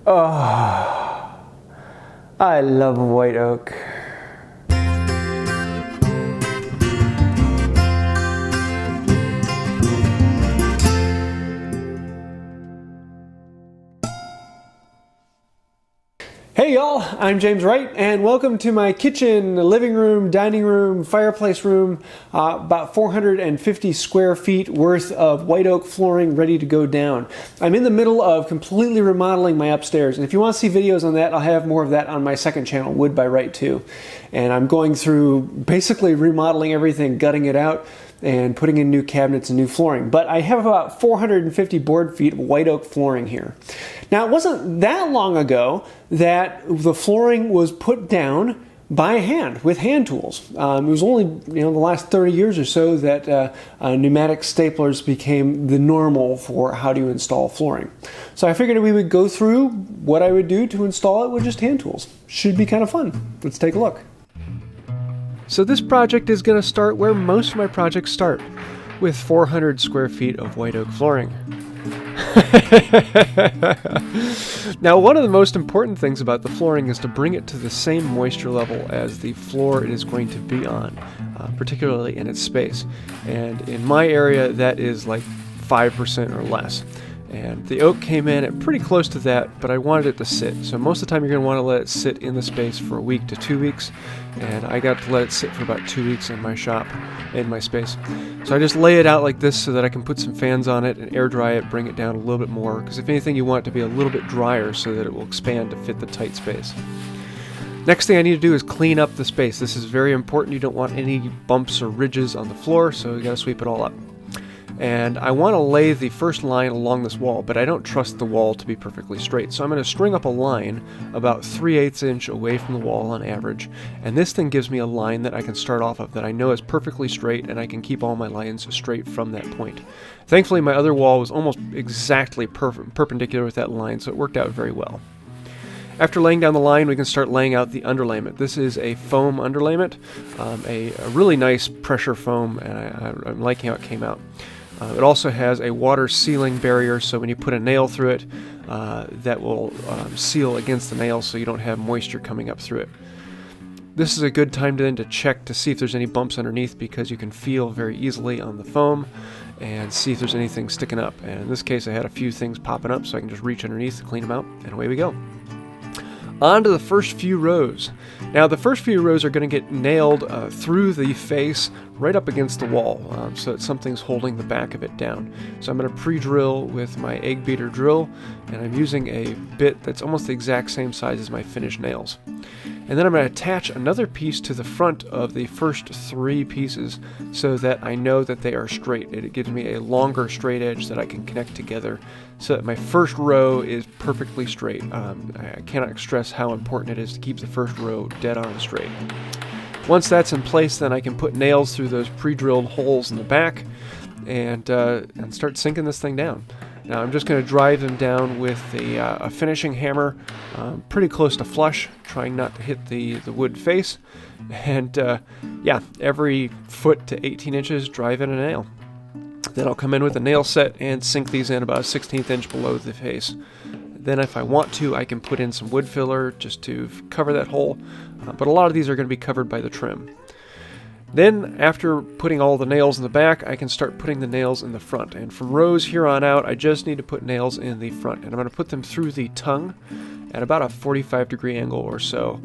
Oh, I love white oak. Hey y'all, I'm James Wright, and welcome to my kitchen, living room, dining room, fireplace room, about 450 square feet worth of white oak flooring ready to go down. I'm in the middle of completely remodeling my upstairs, and if you want to see videos on that, I'll have more of that on my second channel, Wood by Wright 2. And I'm going through basically remodeling everything, gutting it out, and putting in new cabinets and new flooring. But I have about 450 board feet of white oak flooring here. Now, it wasn't that long ago that the flooring was put down by hand with hand tools. It was only the last 30 years or so that pneumatic staplers became the normal for how to install flooring. So I figured we would go through what I would do to install it with just hand tools. Should be kind of fun. Let's take a look. So this project is going to start where most of my projects start, with 400 square feet of white oak flooring. Now, one of the most important things about the flooring is to bring it to the same moisture level as the floor it is going to be on, particularly in its space. And in my area, that is like 5% or less. And the oak came in at pretty close to that, but I wanted it to sit. So most of the time you're going to want to let it sit in the space for a week to 2 weeks. And I got to let it sit for about 2 weeks in my shop, in my space. So I just lay it out like this so that I can put some fans on it and air dry it, bring it down a little bit more. Because if anything, you want it to be a little bit drier so that it will expand to fit the tight space. Next thing I need to do is clean up the space. This is very important. You don't want any bumps or ridges on the floor, so you got to sweep it all up. And I want to lay the first line along this wall, but I don't trust the wall to be perfectly straight. So I'm going to string up a line about 3/8 inch away from the wall on average. And this thing gives me a line that I can start off of that I know is perfectly straight, and I can keep all my lines straight from that point. Thankfully, my other wall was almost exactly perpendicular with that line, so it worked out very well. After laying down the line, we can start laying out the underlayment. This is a foam underlayment, a really nice pressure foam, and I'm liking how it came out. It also has a water sealing barrier, so when you put a nail through it, that will seal against the nail so you don't have moisture coming up through it. This is a good time to check to see if there's any bumps underneath, because you can feel very easily on the foam and see if there's anything sticking up. And in this case, I had a few things popping up, so I can just reach underneath and clean them out, and away we go. On to the first few rows. Now, the first few rows are going to get nailed through the face right up against the wall, so that something's holding the back of it down. So I'm going to pre-drill with my eggbeater drill, and I'm using a bit that's almost the exact same size as my finished nails. And then I'm going to attach another piece to the front of the first 3 pieces so that I know that they are straight. It gives me a longer straight edge that I can connect together so that my first row is perfectly straight. I cannot stress how important it is to keep the first row dead on straight. Once that's in place, then I can put nails through those pre-drilled holes in the back and start sinking this thing down. Now I'm just going to drive them down with a finishing hammer, pretty close to flush, trying not to hit the wood face. And yeah, every foot to 18 inches, drive in a nail. Then I'll come in with a nail set and sink these in about a 1/16 inch below the face. Then if I want to, I can put in some wood filler just to cover that hole, but a lot of these are going to be covered by the trim. Then, after putting all the nails in the back, I can start putting the nails in the front. And from rows here on out, I just need to put nails in the front. And I'm going to put them through the tongue at about a 45-degree angle or so,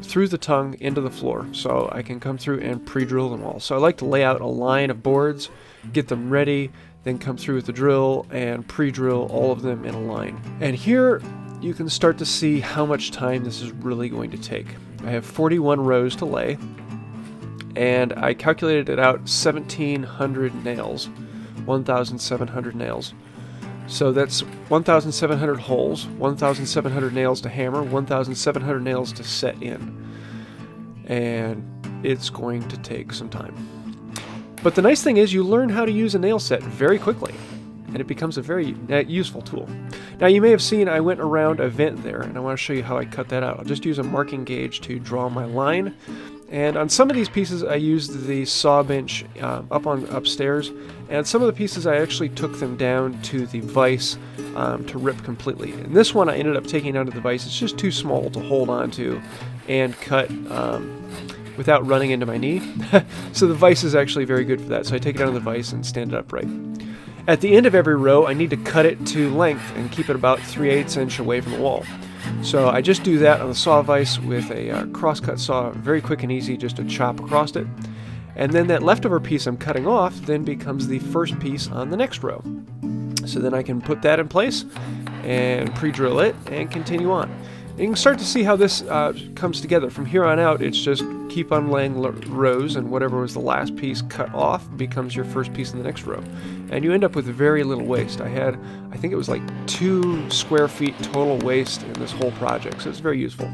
through the tongue into the floor. So I can come through and pre-drill them all. So I like to lay out a line of boards, get them ready, then come through with the drill and pre-drill all of them in a line. And here you can start to see how much time this is really going to take. I have 41 rows to lay, and I calculated it out 1,700 nails, 1,700 nails. So that's 1,700 holes, 1,700 nails to hammer, 1,700 nails to set in. And it's going to take some time. But the nice thing is you learn how to use a nail set very quickly, and it becomes a very useful tool. Now you may have seen I went around a vent there, and I want to show you how I cut that out. I'll just use a marking gauge to draw my line, And on some of these pieces I used the saw bench upstairs, and some of the pieces I actually took them down to the vise to rip completely. And this one I ended up taking down to the vise. It's just too small to hold on to and cut without running into my knee. So the vise is actually very good for that. So I take it down to the vise and stand it upright. At the end of every row, I need to cut it to length and keep it about 3/8 inch away from the wall. So I just do that on the saw vise with a crosscut saw, very quick and easy, just to chop across it. And then that leftover piece I'm cutting off then becomes the first piece on the next row. So then I can put that in place and pre-drill it and continue on. And you can start to see how this comes together. From here on out, it's just keep on laying rows, and whatever was the last piece cut off becomes your first piece in the next row. And you end up with very little waste. I think it was like 2 square feet total waste in this whole project, so it's very useful.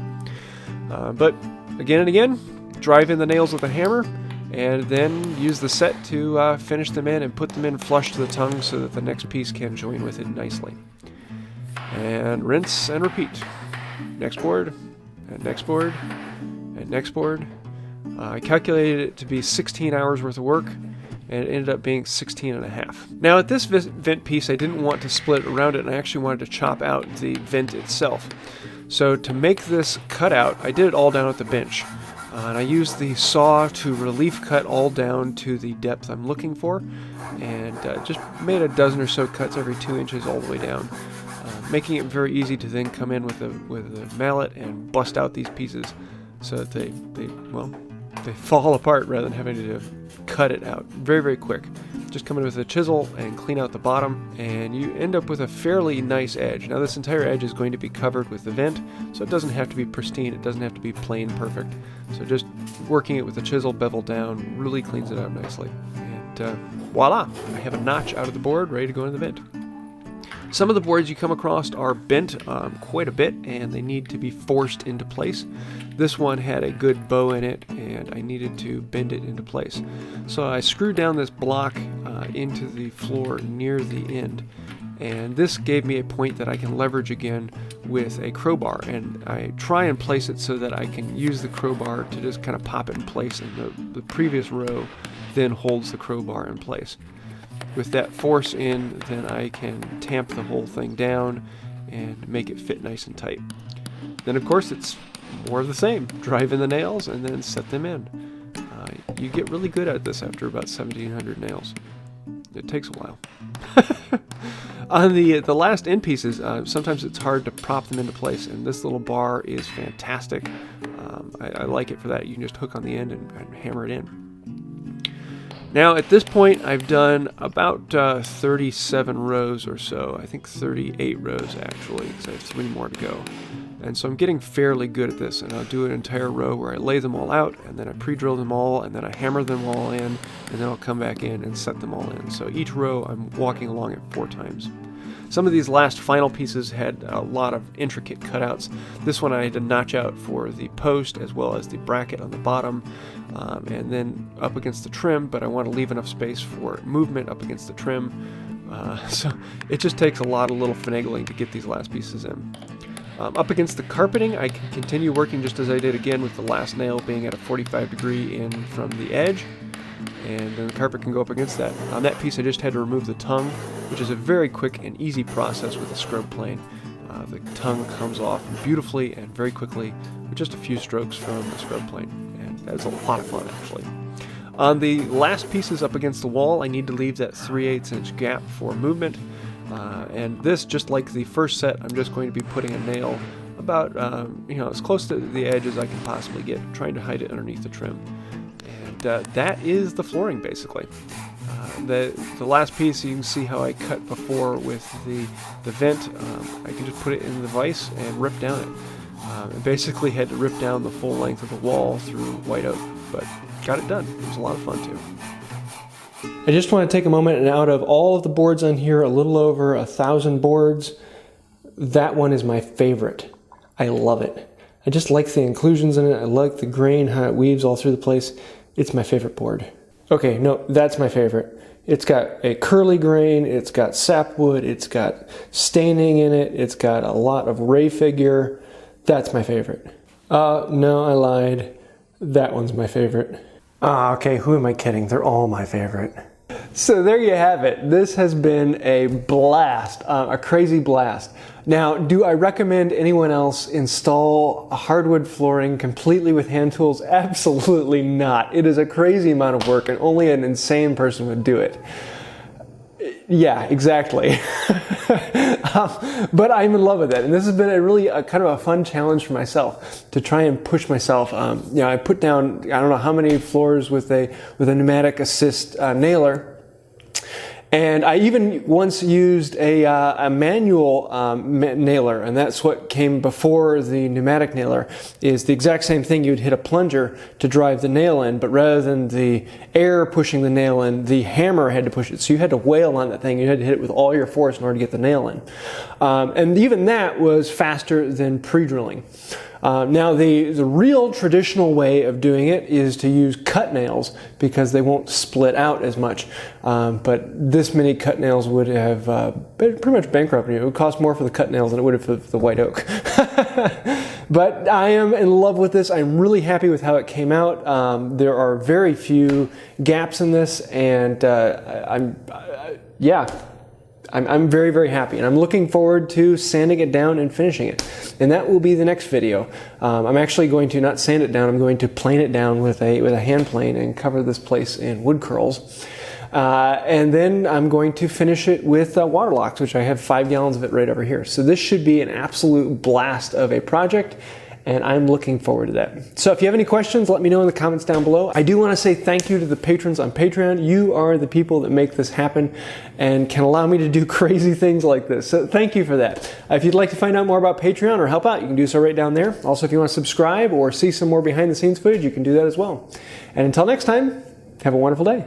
But again and again, drive in the nails with a hammer, and then use the set to finish them in and put them in flush to the tongue so that the next piece can join with it nicely. And rinse and repeat. Next board, and next board, and next board. I calculated it to be 16 hours worth of work, and it ended up being 16 and a half. Now at this vent piece, I didn't want to split around it, and I actually wanted to chop out the vent itself. So to make this cutout, I did it all down at the bench. And I used the saw to relief cut all down to the depth I'm looking for, and just made a dozen or so cuts every 2 inches all the way down. Making it very easy to then come in with a mallet and bust out these pieces so that they fall apart rather than having to cut it out. Very, very quick. Just come in with a chisel and clean out the bottom, and you end up with a fairly nice edge. Now this entire edge is going to be covered with the vent, so it doesn't have to be pristine, it doesn't have to be plain perfect. So just working it with the chisel bevel down really cleans it out nicely. And voila! I have a notch out of the board ready to go in the vent. Some of the boards you come across are bent quite a bit, and they need to be forced into place. This one had a good bow in it, and I needed to bend it into place. So I screwed down this block into the floor near the end, and this gave me a point that I can leverage again with a crowbar. And I try and place it so that I can use the crowbar to just kind of pop it in place, and the previous row then holds the crowbar in place. With that force in, then I can tamp the whole thing down and make it fit nice and tight. Then of course it's more of the same. Drive in the nails and then set them in. You get really good at this after about 1,700 nails. It takes a while. On the last end pieces, sometimes it's hard to prop them into place, and this little bar is fantastic. I like it for that. You can just hook on the end and hammer it in. Now at this point I've done about 37 rows or so. I think 38 rows actually, because I have 3 more to go. And so I'm getting fairly good at this, and I'll do an entire row where I lay them all out, and then I pre-drill them all, and then I hammer them all in, and then I'll come back in and set them all in. So each row I'm walking along it 4 times. Some of these last final pieces had a lot of intricate cutouts. This one I had to notch out for the post as well as the bracket on the bottom, and then up against the trim, but I want to leave enough space for movement up against the trim. So it just takes a lot of little finagling to get these last pieces in. Up against the carpeting, I can continue working just as I did again, with the last nail being at a 45-degree in from the edge, and then the carpet can go up against that. On that piece I just had to remove the tongue, which is a very quick and easy process with a scrub plane. The tongue comes off beautifully and very quickly with just a few strokes from the scrub plane, and that's a lot of fun actually. On the last pieces up against the wall, I need to leave that 3/8 inch gap for movement. And this, just like the first set, I'm just going to be putting a nail about as close to the edge as I can possibly get, trying to hide it underneath the trim. And that is the flooring basically. The last piece, you can see how I cut before with the vent. I can just put it in the vise and rip down it. I basically had to rip down the full length of the wall through white oak, but got it done. It was a lot of fun too. I just want to take a moment, and out of all of the boards on here, a little over 1,000 boards, that one is my favorite. I love it. I just like the inclusions in it. I like the grain, how it weaves all through the place. It's my favorite board. Okay, no, that's my favorite. It's got a curly grain, it's got sapwood, it's got staining in it, it's got a lot of ray figure. That's my favorite. No, I lied. That one's my favorite. Okay, who am I kidding? They're all my favorite. So there you have it. This has been a blast, a crazy blast. Now, do I recommend anyone else install a hardwood flooring completely with hand tools? Absolutely not. It is a crazy amount of work and only an insane person would do it. Yeah, exactly. But I'm in love with it, and this has been a really kind of a fun challenge for myself to try and push myself. You know, I put down I don't know how many floors with a pneumatic assist nailer. And I even once used a manual nailer, and that's what came before the pneumatic nailer, is the exact same thing. You'd hit a plunger to drive the nail in, but rather than the air pushing the nail in, the hammer had to push it. So you had to wail on that thing. You had to hit it with all your force in order to get the nail in. And even that was faster than pre-drilling. Now the real traditional way of doing it is to use cut nails because they won't split out as much. But this many cut nails would have pretty much bankrupted you. It would cost more for the cut nails than it would have for the white oak. But I am in love with this. I'm really happy with how it came out. There are very few gaps in this, and I'm very, very happy, and I'm looking forward to sanding it down and finishing it. And that will be the next video. I'm actually going to not sand it down, I'm going to plane it down with a hand plane and cover this place in wood curls. And then I'm going to finish it with water locks, which I have 5 gallons of it right over here. So this should be an absolute blast of a project, and I'm looking forward to that. So if you have any questions, let me know in the comments down below. I do want to say thank you to the patrons on Patreon. You are the people that make this happen and can allow me to do crazy things like this. So thank you for that. If you'd like to find out more about Patreon or help out, you can do so right down there. Also, if you want to subscribe or see some more behind the scenes footage, you can do that as well. And until next time, have a wonderful day.